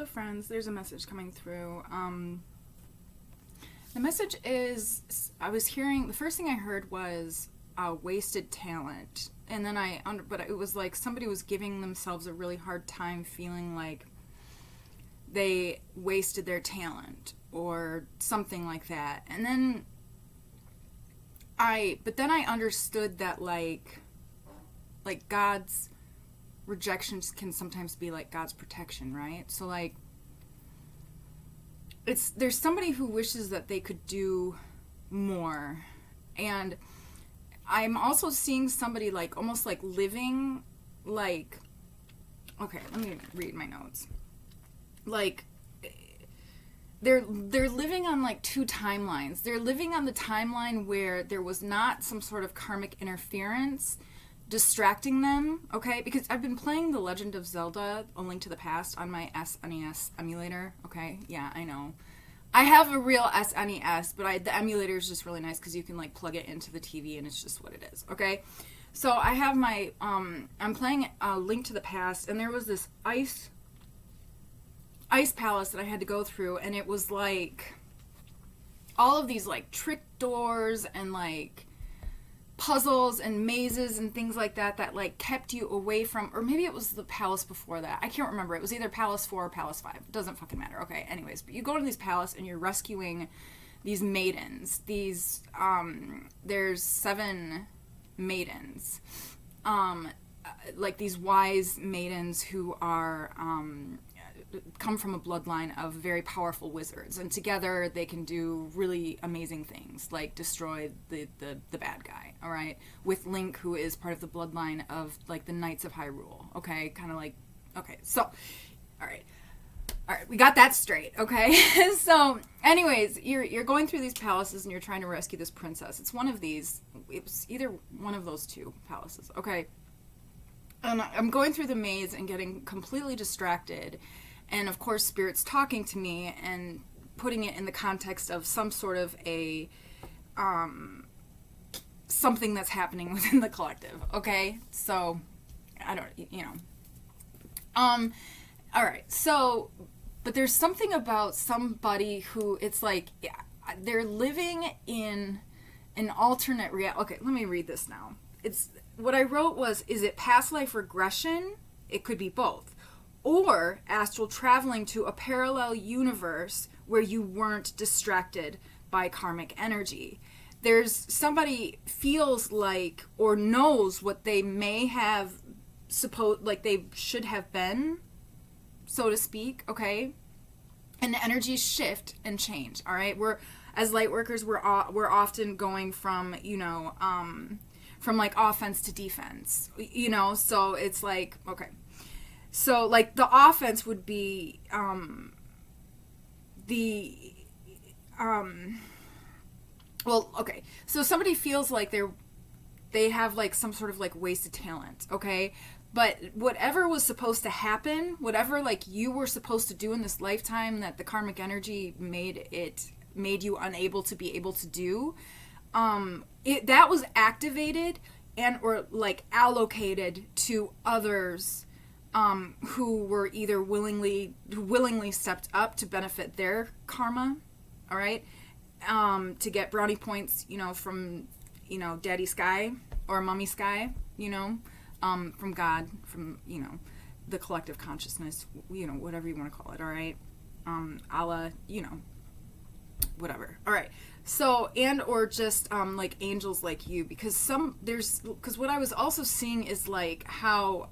Hello, friends. There's a message coming through. The message is, I was hearing, the first thing I heard was wasted talent. And then but it was like somebody was giving themselves a really hard time feeling like they wasted their talent or something like that. And then I understood that like God's rejections can sometimes be like God's protection, right? So like there's somebody who wishes that they could do more, and I'm also seeing somebody like almost like living like, okay, let me read my notes. Like they're living on like two timelines. They're living on the timeline where there was not some sort of karmic interference distracting them, okay? Because I've been playing The Legend of Zelda, A Link to the Past, on my SNES emulator, okay? Yeah, I know. I have a real SNES, but the emulator is just really nice because you can, like, plug it into the TV and it's just what it is, okay? So I have my, I'm playing A Link to the Past, and there was this ice palace that I had to go through, and it was, like, all of these, like, trick doors and, like, puzzles and mazes and things like that like kept you away from, or maybe it was the palace before that. I can't remember. It was either Palace 4 or Palace 5. It doesn't fucking matter. Okay, anyways, but you go to these palace and you're rescuing these maidens. These there's 7 maidens. Like these wise maidens who are come from a bloodline of very powerful wizards, and together they can do really amazing things, like destroy the bad guy, all right, with Link, who is part of the bloodline of like the Knights of Hyrule, okay, kind of like, okay, so, all right, we got that straight, okay? So, anyways, you're going through these palaces and you're trying to rescue this princess. It's one of these, it was either one of those 2 palaces, okay? And I'm going through the maze and getting completely distracted. And of course, Spirit's talking to me and putting it in the context of some sort of a, something that's happening within the collective, okay? So, I don't, you know. Alright, so, but there's something about somebody who, it's like, yeah, they're living in an alternate reality. Okay, let me read this now. What I wrote was, is it past life regression? It could be both. Or astral traveling to a parallel universe where you weren't distracted by karmic energy. There's somebody feels like or knows what they may have like they should have been, so to speak, okay? And the energies shift and change, all right? As light workers, we're often going from, you know, from like offense to defense, you know? So it's like, okay. So, like, the offense would be, well, okay. So somebody feels like they have, like, some sort of, like, wasted talent, okay? But whatever was supposed to happen, whatever, like, you were supposed to do in this lifetime that the karmic energy made you unable to be able to do, that was activated and, or, like, allocated to others who were either willingly stepped up to benefit their karma, all right, to get brownie points, you know, from, you know, Daddy Sky or Mommy Sky, you know, from God, from, you know, the collective consciousness, you know, whatever you want to call it, all right, Allah, you know, whatever, all right. So, and or just like angels like you, because what I was also seeing is like how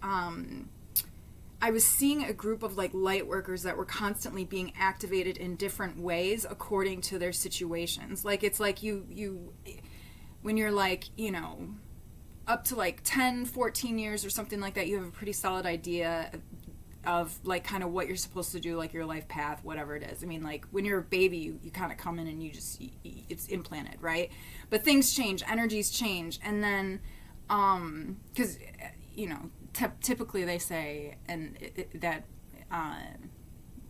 I was seeing a group of like light workers that were constantly being activated in different ways according to their situations. Like it's like you when you're like, you know, up to like 10, 14 years or something like that, you have a pretty solid idea of like kind of what you're supposed to do, like your life path, whatever it is. I mean, like when you're a baby, you kind of come in and it's implanted, right? But things change, energies change, and then because you know, typically they say that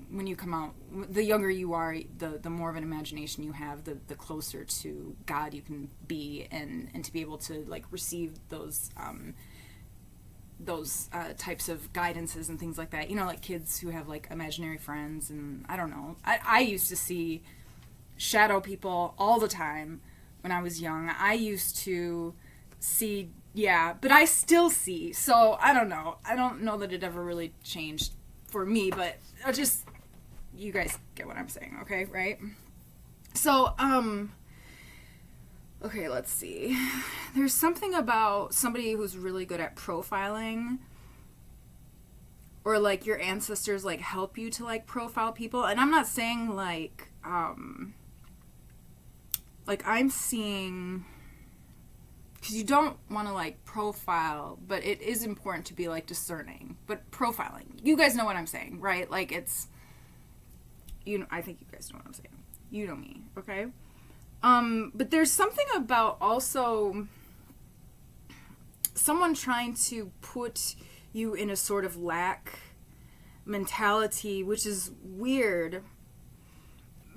when you come out, the younger you are, the more of an imagination you have, the closer to God you can be, and to be able to like receive those those types of guidances and things like that. You know, like kids who have like imaginary friends, and I don't know. I used to see shadow people all the time when I was young. I used to see, yeah, but I still see. So I don't know. I don't know that it ever really changed for me, but I just, you guys get what I'm saying, okay, right? So, okay, let's see. There's something about somebody who's really good at profiling, or like your ancestors like help you to like profile people. And I'm not saying like I'm seeing, because you don't want to like profile, but it is important to be like discerning. But profiling, you guys know what I'm saying, right? Like it's, you know, I think you guys know what I'm saying. You know me, okay? But there's something about also someone trying to put you in a sort of lack mentality, which is weird.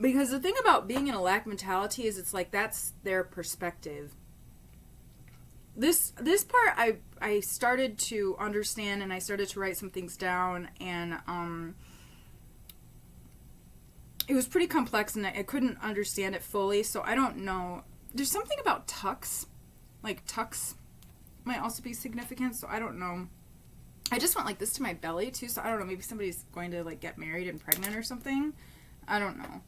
Because the thing about being in a lack mentality is it's like that's their perspective. This part I started to understand, and I started to write some things down, and it was pretty complex, and I couldn't understand it fully, so I don't know. There's something about tucks. Like, tucks might also be significant, so I don't know. I just went like this to my belly, too, so I don't know. Maybe somebody's going to, like, get married and pregnant or something. I don't know.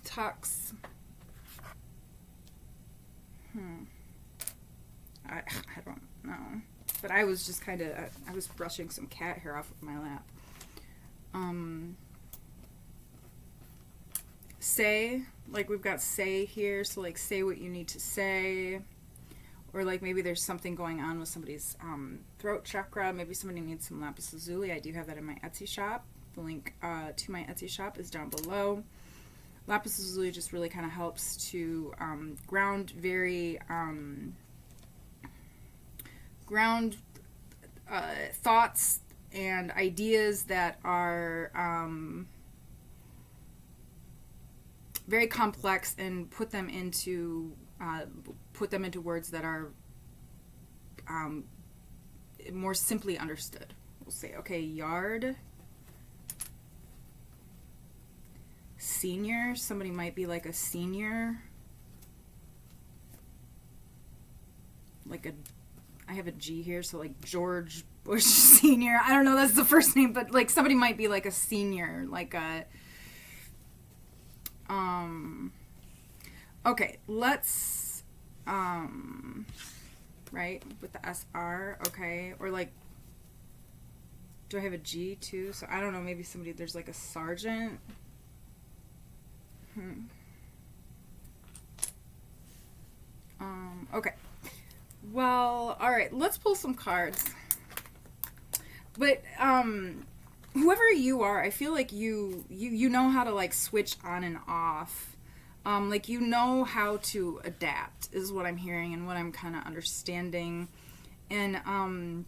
Tucks. I don't know. But I was just kind of, I was brushing some cat hair off of my lap. Say, like we've got say here, so like say what you need to say, or like maybe there's something going on with somebody's throat chakra. Maybe somebody needs some lapis lazuli. I do have that in my Etsy shop. The link to my Etsy shop is down below. Lapis lazuli just really kind of helps to ground thoughts and ideas that are very complex, and put them into words that are more simply understood. We'll say, okay, yard. Senior. Somebody might be like a senior. Like I have a G here, so like George Bush Senior. I don't know, that's the first name, but like somebody might be like a senior, like a okay, let's right, with the SR, okay, or like, do I have a G too? So I don't know, maybe somebody, there's like a sergeant. Okay. Well, alright, let's pull some cards. But, whoever you are, I feel like you know how to, like, switch on and off. Like, you know how to adapt, is what I'm hearing and what I'm kind of understanding. And,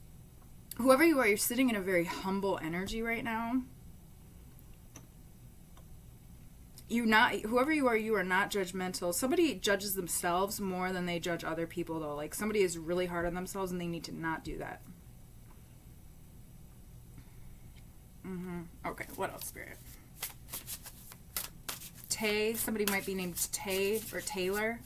whoever you are, you're sitting in a very humble energy right now. Whoever you are not judgmental. Somebody judges themselves more than they judge other people, though. Like, somebody is really hard on themselves, and they need to not do that. Okay, what else, Spirit? Tay. Somebody might be named Tay or Taylor.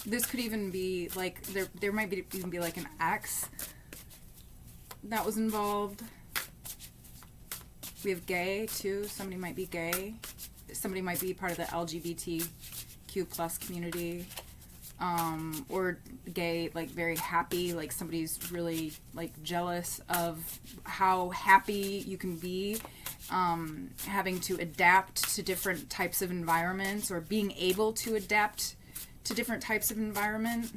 This could even be like there might be even be like an ex that was involved. We have gay too. Somebody might be gay. Somebody might be part of the LGBTQ plus community, or gay, like very happy. Like somebody's really like jealous of how happy you can be, having to adapt to different types of environments, or being able to adapt to different types of environment.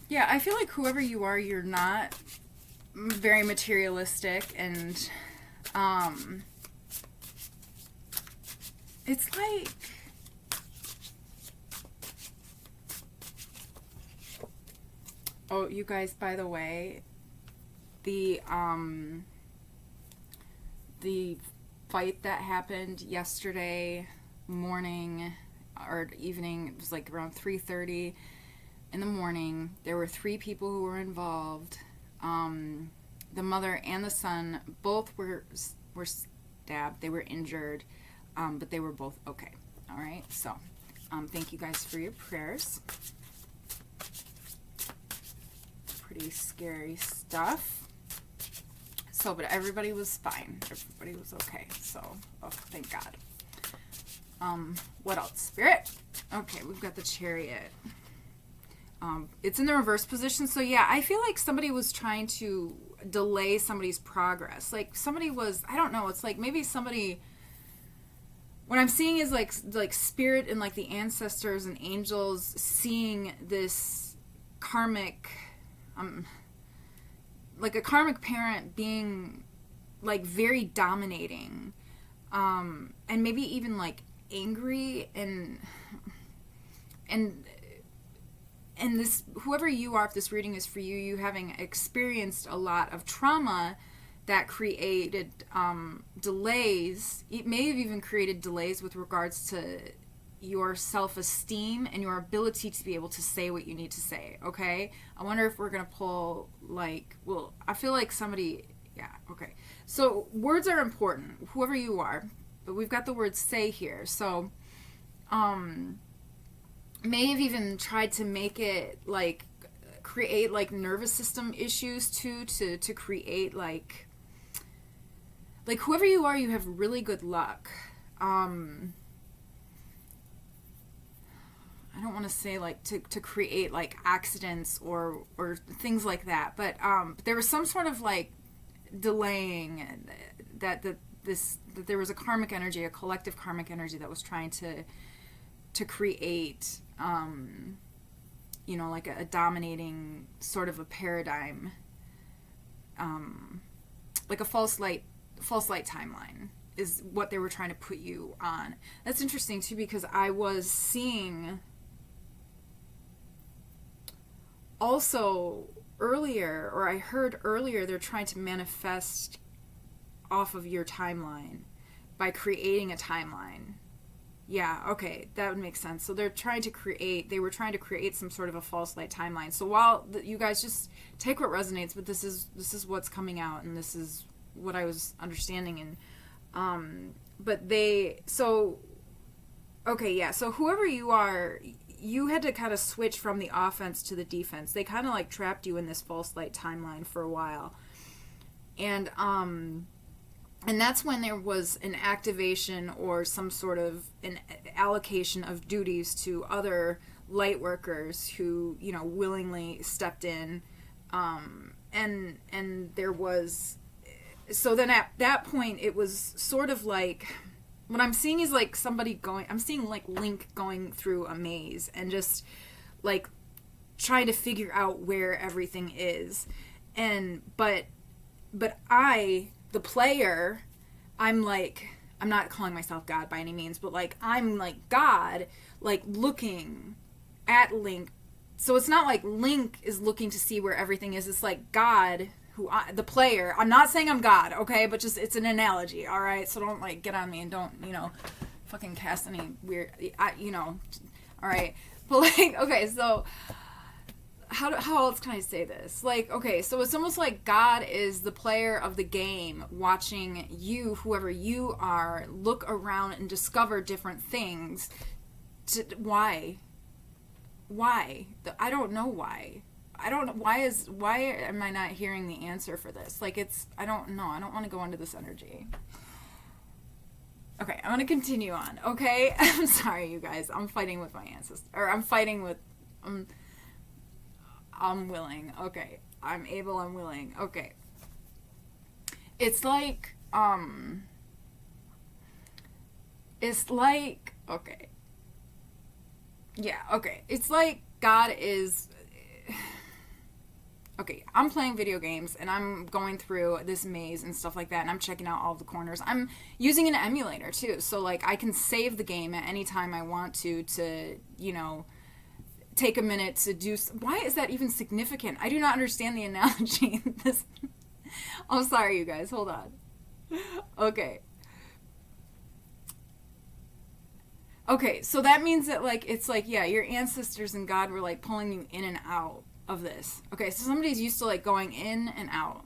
Yeah, I feel like whoever you are, you're not very materialistic, and It's like, oh, you guys, by the way, the fight that happened yesterday morning or evening, it was like around 3:30 in the morning. There were 3 people who were involved. The mother and the son both were stabbed. They were injured, but they were both okay. All right, so thank you guys for your prayers. Pretty scary stuff. So, but everybody was fine. Everybody was okay. So, oh, thank God. What else? Spirit. Okay, we've got the Chariot. It's in the reverse position. So, yeah, I feel like somebody was trying to delay somebody's progress. Like, somebody was, I don't know, it's like maybe somebody, what I'm seeing is like spirit and like the ancestors and angels seeing this karmic, like a karmic parent being like very dominating, and maybe even like angry and this, whoever you are, if this reading is for you, you having experienced a lot of trauma that created delays. It may have even created delays with regards to your self-esteem and your ability to be able to say what you need to say, okay? I wonder if we're going to pull, like, well, I feel like somebody, yeah, okay. So words are important, whoever you are, but we've got the word say here. So, may have even tried to make it, like, create, like, nervous system issues, too, to create, like, whoever you are, you have really good luck. I don't want to say like to create like accidents or things like that, but there was some sort of like delaying that there was a karmic energy, a collective karmic energy that was trying to create like a dominating sort of a paradigm, like a false light timeline is what they were trying to put you on. That's interesting too, because I was seeing also earlier, or I heard earlier, they're trying to manifest off of your timeline by creating a timeline. Yeah, okay, that would make sense. So they were trying to create some sort of a false light timeline. So while you guys just take what resonates, but this is what's coming out, and this is what I was understanding. And so whoever you are, you had to kind of switch from the offense to the defense. They kind of like trapped you in this false light timeline for a while. And that's when there was an activation or some sort of an allocation of duties to other light workers who, willingly stepped in. And there was, so then at that point it was sort of like, what I'm seeing is like I'm seeing like Link going through a maze and just like trying to figure out where everything is. But I, the player, I'm not calling myself God by any means, but like I'm like God, like looking at Link. So it's not like Link is looking to see where everything is. It's like God, the player. I'm not saying I'm God, okay? But just, it's an analogy, all right? So don't like get on me and don't, fucking cast any weird, all right? But like, okay, so how else can I say this? Like, okay, so it's almost like God is the player of the game, watching you, whoever you are, look around and discover different things. Why? I don't know why. I don't know. Why am I not hearing the answer for this? Like, I don't know. I don't want to go into this energy. Okay, I'm going to continue on, okay? I'm sorry, you guys. I'm fighting with my ancestors. Or I'm fighting with... I'm willing. Okay. I'm able, I'm willing. Okay. It's like, okay. Yeah, okay. It's like God is... okay, I'm playing video games and I'm going through this maze and stuff like that, and I'm checking out all the corners. I'm using an emulator too, so like I can save the game at any time I want to you know, take a minute to do. Why is that even significant? I do not understand the analogy. This. I'm sorry, you guys. Hold on. Okay. Okay, so that means that, like, it's like, yeah, your ancestors and God were, like, pulling you in and out of this. Okay, so somebody's used to, like, going in and out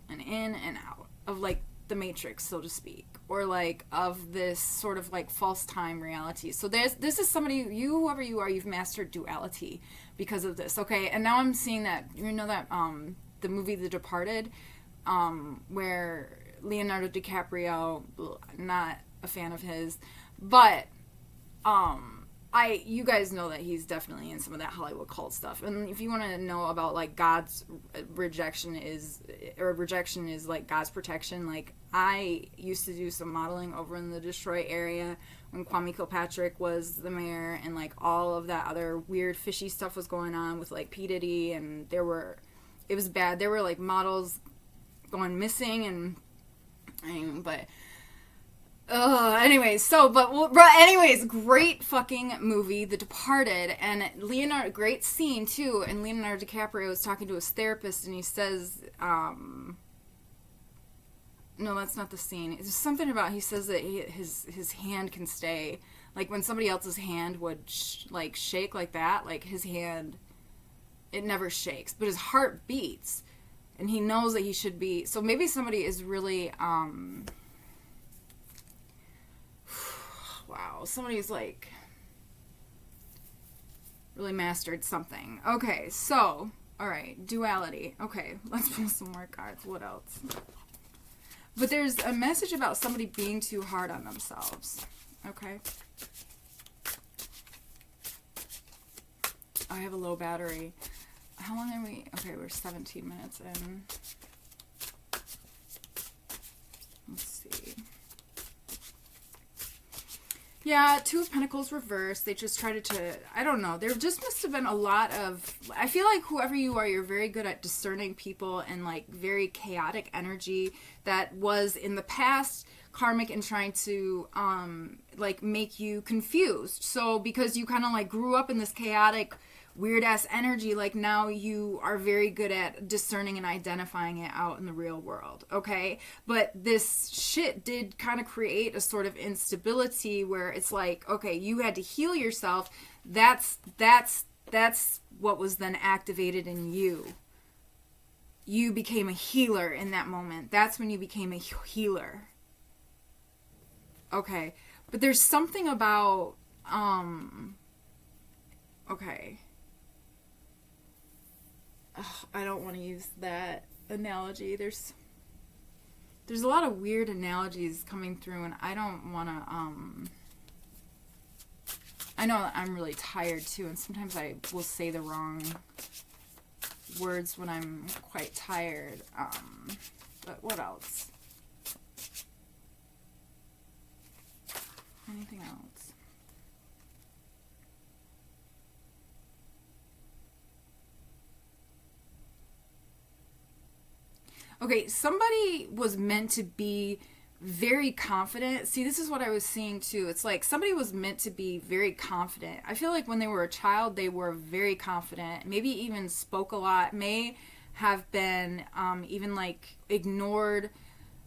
of, like, the Matrix, so to speak, or, like, of this sort of, like, false time reality. So this is somebody, whoever you are, you've mastered duality because of this, okay? And now I'm seeing that, you know that, the movie The Departed, where Leonardo DiCaprio, not a fan of his, but you guys know that he's definitely in some of that Hollywood cult stuff. And if you want to know about, like, God's rejection is like God's protection, like, I used to do some modeling over in the Detroit area when Kwame Kilpatrick was the mayor, and, like, all of that other weird fishy stuff was going on with, like, P. Diddy, and it was bad. There were, like, models going missing, anyways, great fucking movie, The Departed, and great scene too, and Leonardo DiCaprio is talking to his therapist, and he says, no, that's not the scene. It's something about, he says that his hand can stay, like, when somebody else's hand would, shake like that, like, his hand, it never shakes, but his heart beats, and he knows that he should be, so maybe somebody is really, wow, somebody's, like, really mastered something. Okay, so, alright, duality. Okay, let's pull some more cards. What else? But there's a message about somebody being too hard on themselves. Okay. I have a low battery. How long are we? Okay, we're 17 minutes in. Let's see. Yeah, Two of Pentacles reversed. They just tried to, I don't know. There just must have been a lot of, I feel like whoever you are, you're very good at discerning people and, like, very chaotic energy that was in the past karmic and trying to, like, make you confused. So because you kind of, like, grew up in this chaotic, weird-ass energy, like, now you are very good at discerning and identifying it out in the real world, okay? But this shit did kind of create a sort of instability where it's like, okay, you had to heal yourself. That's what was then activated in you. You became a healer in that moment. That's when you became a healer. Okay. But there's something about, okay. Ugh, I don't want to use that analogy. There's a lot of weird analogies coming through, and I don't want to, I know that I'm really tired too, and sometimes I will say the wrong words when I'm quite tired, but what else? Anything else? Okay, somebody was meant to be very confident. See, this is what I was seeing too. It's like somebody was meant to be very confident. I feel like when they were a child, they were very confident, maybe even spoke a lot, may have been even, like, ignored,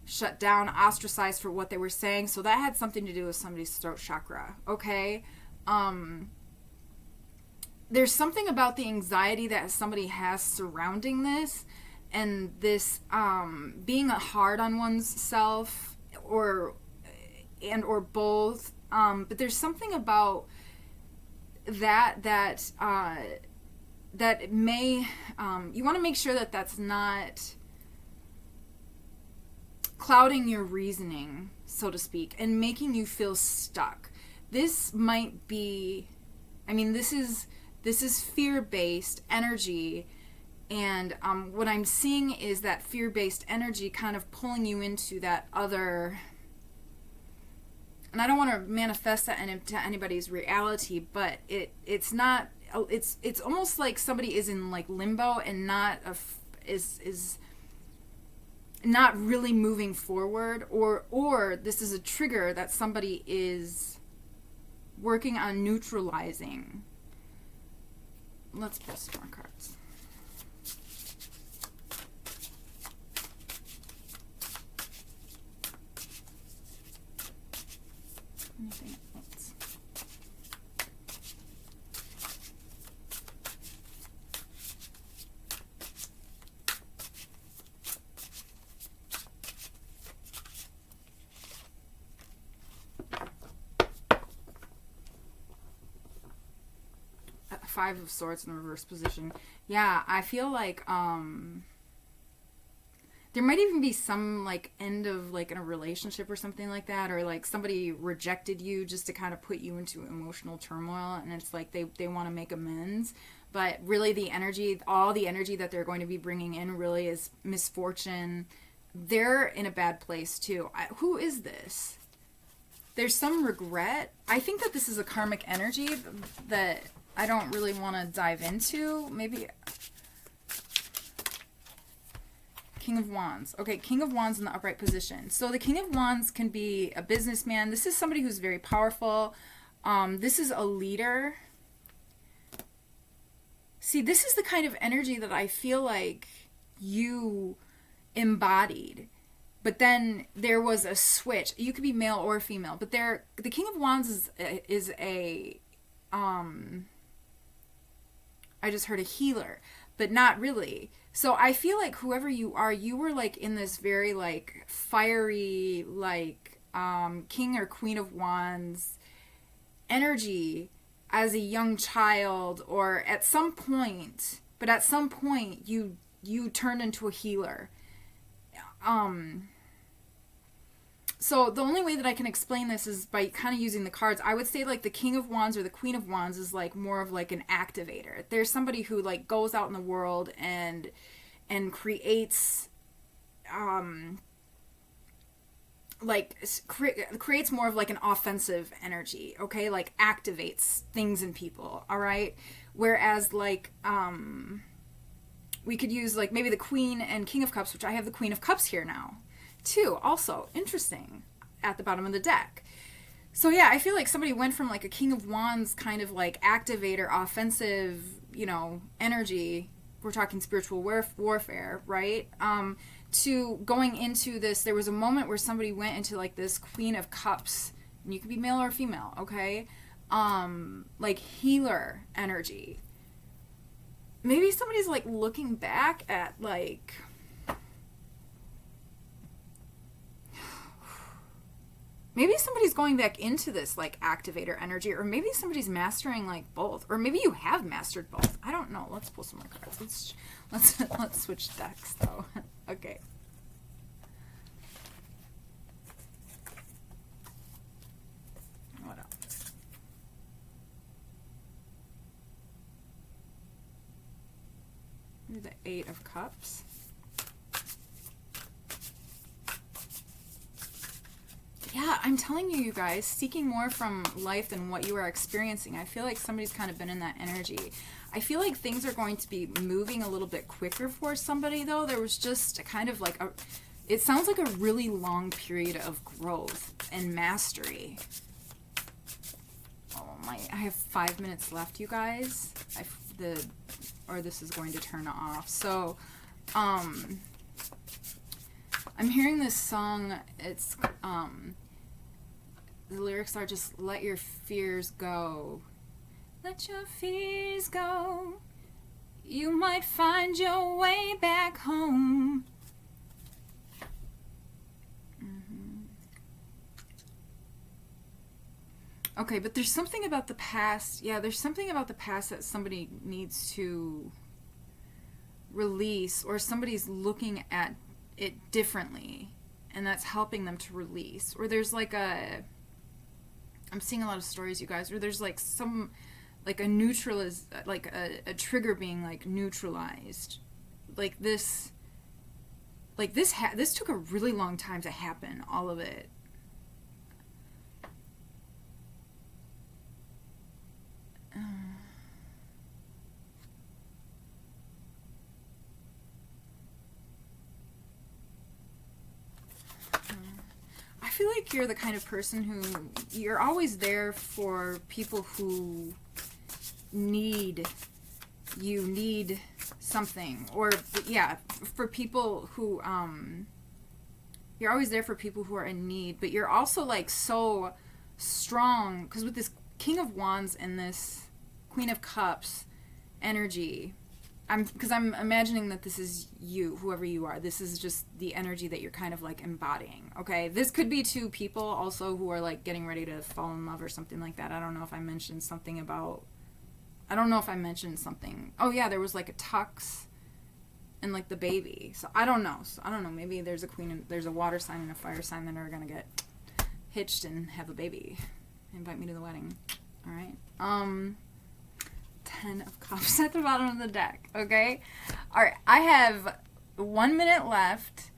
shut down, ostracized for what they were saying. So that had something to do with somebody's throat chakra, okay? There's something about the anxiety that somebody has surrounding this, and this being hard on one's self, or both, but there's something about that it may, you want to make sure that that's not clouding your reasoning, so to speak, and making you feel stuck. This might be, I mean, this is fear-based energy. And what I'm seeing is that fear-based energy kind of pulling you into that other, and I don't want to manifest that into anybody's reality, but it's not, it's almost like somebody is in, like, limbo and not is not really moving forward, or this is a trigger that somebody is working on neutralizing. Let's pull some more cards. Anything else? Five of Swords in the reverse position. Yeah, I feel like there might even be some like end of like in a relationship or something like that, or like somebody rejected you just to kind of put you into emotional turmoil, and it's like they want to make amends, but really the energy, all the energy that they're going to be bringing in really is misfortune. They're in a bad place too. Who is this? There's some regret. I think that this is a karmic energy that I don't really want to dive into. Maybe King of Wands. Okay, King of Wands in the upright position. So the King of Wands can be a businessman. This is somebody who's very powerful. This is a leader. See, this is the kind of energy that I feel like you embodied. But then there was a switch. You could be male or female. But the King of Wands is a I just heard a healer, but not really. So I feel like whoever you are, you were like in this very like fiery, like King or Queen of Wands energy as a young child, or at some point, but at some point you turned into a healer. So the only way that I can explain this is by kind of using the cards. I would say like the King of Wands or the Queen of Wands is like more of like an activator. There's somebody who like goes out in the world and creates creates more of like an offensive energy, okay? Like activates things in people, all right? Whereas like we could use like maybe the Queen and King of Cups, which I have the Queen of Cups here now too, also interesting, at the bottom of the deck. So yeah, I feel like somebody went from like a King of Wands kind of like activator, offensive, energy, we're talking spiritual warfare, right? To going into this, there was a moment where somebody went into like this Queen of Cups, and you could be male or female, okay? Like healer energy. Maybe somebody's like looking back at like, maybe somebody's going back into this like activator energy, or maybe somebody's mastering like both, or maybe you have mastered both. I don't know. Let's pull some more cards. Let's switch decks though. Okay. What else? The Eight of Cups. Yeah, I'm telling you, you guys, seeking more from life than what you are experiencing. I feel like somebody's kind of been in that energy. I feel like things are going to be moving a little bit quicker for somebody, though. There was just a kind of like it sounds like a really long period of growth and mastery. Oh my, I have 5 minutes left, you guys. Or this is going to turn off. So, I'm hearing this song. It's, the lyrics are just, let your fears go. Let your fears go. You might find your way back home. Okay, but there's something about the past. Yeah, there's something about the past that somebody needs to release, or somebody's looking at it differently, and that's helping them to release. Or there's like I'm seeing a lot of stories, you guys, where there's like some, like a like a trigger being like neutralized. Like this took a really long time to happen, all of it. feel like you're the kind of person who, you're always there for people who need something, or yeah, for people who you're always there for people who are in need, but you're also like so strong, because with this King of Wands and this Queen of Cups energy, because I'm imagining that this is you, whoever you are. This is just the energy that you're kind of like embodying, okay? This could be two people also who are like getting ready to fall in love or something like that. I don't know if I mentioned something. Oh yeah, there was like a tux and like the baby. So I don't know. Maybe there's a water sign and a fire sign that are gonna get hitched and have a baby. Invite me to the wedding. All right. 10 of Cups at the bottom of the deck, okay? All right, I have 1 minute left,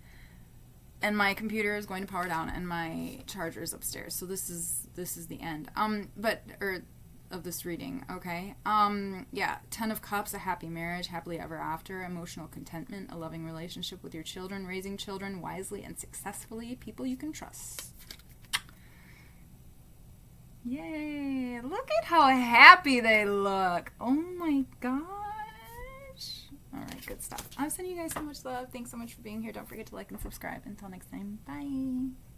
and my computer is going to power down, and my charger is upstairs. So this is the end. Of this reading, okay? Yeah, 10 of Cups, a happy marriage, happily ever after, emotional contentment, a loving relationship with your children, raising children wisely and successfully, people you can trust. Yay! Look at how happy they look. Oh my gosh. Alright, good stuff. I'm sending you guys so much love. Thanks so much for being here. Don't forget to like and subscribe. Until next time, bye.